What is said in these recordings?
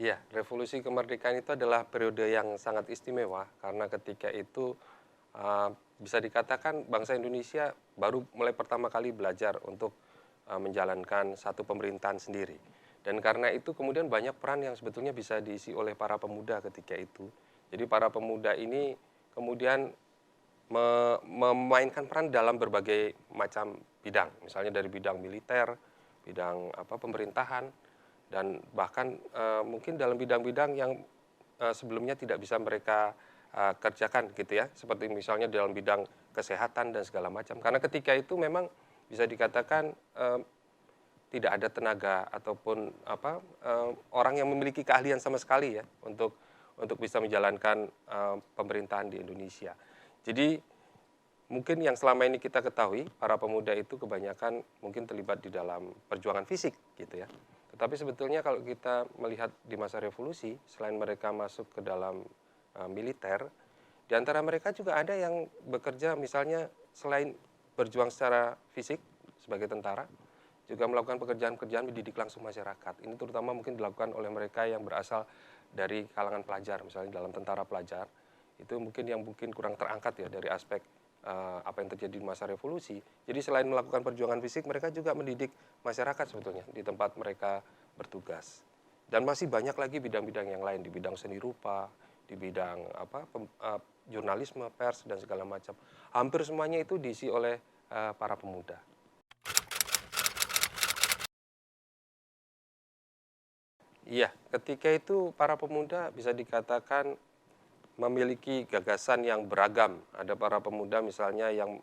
Iya, revolusi kemerdekaan itu adalah periode yang sangat istimewa karena ketika itu eee, bisa dikatakan bangsa Indonesia baru mulai pertama kali belajar untuk menjalankan satu pemerintahan sendiri. Dan karena itu kemudian banyak peran yang sebetulnya bisa diisi oleh para pemuda ketika itu. Jadi para pemuda ini kemudian memainkan peran dalam berbagai macam bidang, misalnya dari bidang militer, bidang pemerintahan, dan bahkan mungkin dalam bidang-bidang yang sebelumnya tidak bisa mereka kerjakan gitu ya, seperti misalnya dalam bidang kesehatan dan segala macam. Karena ketika itu memang bisa dikatakan tidak ada tenaga ataupun orang yang memiliki keahlian sama sekali ya untuk bisa menjalankan pemerintahan di Indonesia. Jadi mungkin yang selama ini kita ketahui, para pemuda itu kebanyakan mungkin terlibat di dalam perjuangan fisik gitu ya. Tetapi sebetulnya kalau kita melihat di masa revolusi, selain mereka masuk ke dalam militer, di antara mereka juga ada yang bekerja misalnya selain berjuang secara fisik sebagai tentara, juga melakukan pekerjaan-pekerjaan mendidik langsung masyarakat. Ini terutama mungkin dilakukan oleh mereka yang berasal dari kalangan pelajar, misalnya dalam tentara pelajar. Itu mungkin yang mungkin kurang terangkat ya dari aspek apa yang terjadi di masa revolusi. Jadi selain melakukan perjuangan fisik, mereka juga mendidik masyarakat sebetulnya di tempat mereka bertugas. Dan masih banyak lagi bidang-bidang yang lain, di bidang seni rupa, di bidang jurnalisme, pers, dan segala macam. Hampir semuanya itu diisi oleh para pemuda. Iya, ketika itu para pemuda bisa dikatakan memiliki gagasan yang beragam. Ada para pemuda misalnya yang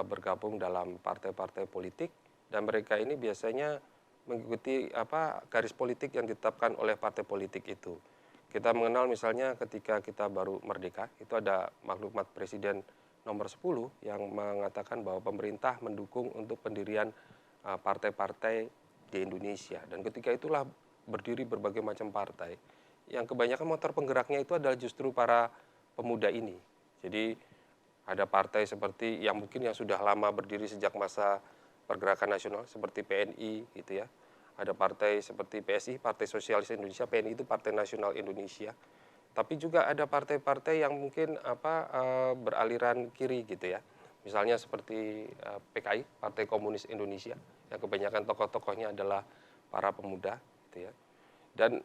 bergabung dalam partai-partai politik dan mereka ini biasanya mengikuti garis politik yang ditetapkan oleh partai politik itu. Kita mengenal misalnya ketika kita baru merdeka, itu ada maklumat Presiden nomor 10 yang mengatakan bahwa pemerintah mendukung untuk pendirian partai-partai di Indonesia. Dan ketika itulah berdiri berbagai macam partai yang kebanyakan motor penggeraknya itu adalah justru para pemuda ini. Jadi ada partai seperti yang mungkin yang sudah lama berdiri sejak masa pergerakan nasional seperti PNI gitu ya. Ada partai seperti PSI, Partai Sosialis Indonesia, PNI itu Partai Nasional Indonesia. Tapi juga ada partai-partai yang mungkin beraliran kiri gitu ya. Misalnya seperti PKI, Partai Komunis Indonesia, yang kebanyakan tokoh-tokohnya adalah para pemuda gitu ya. Dan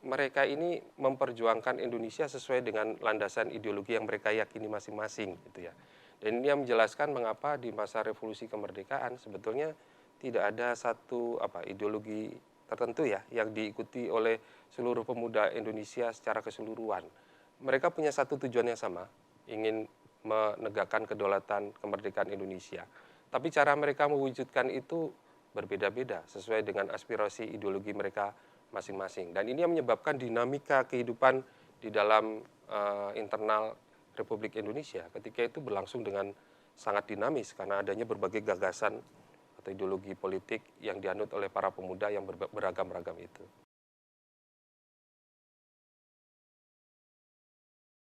mereka ini memperjuangkan Indonesia sesuai dengan landasan ideologi yang mereka yakini masing-masing gitu ya. Dan ini yang menjelaskan mengapa di masa revolusi kemerdekaan sebetulnya tidak ada satu ideologi tertentu ya yang diikuti oleh seluruh pemuda Indonesia secara keseluruhan. Mereka punya satu tujuan yang sama, ingin menegakkan kedaulatan kemerdekaan Indonesia. Tapi cara mereka mewujudkan itu berbeda-beda sesuai dengan aspirasi ideologi mereka masing-masing. Dan ini yang menyebabkan dinamika kehidupan di dalam internal Republik Indonesia ketika itu berlangsung dengan sangat dinamis karena adanya berbagai gagasan atau ideologi politik yang dianut oleh para pemuda yang beragam-ragam itu.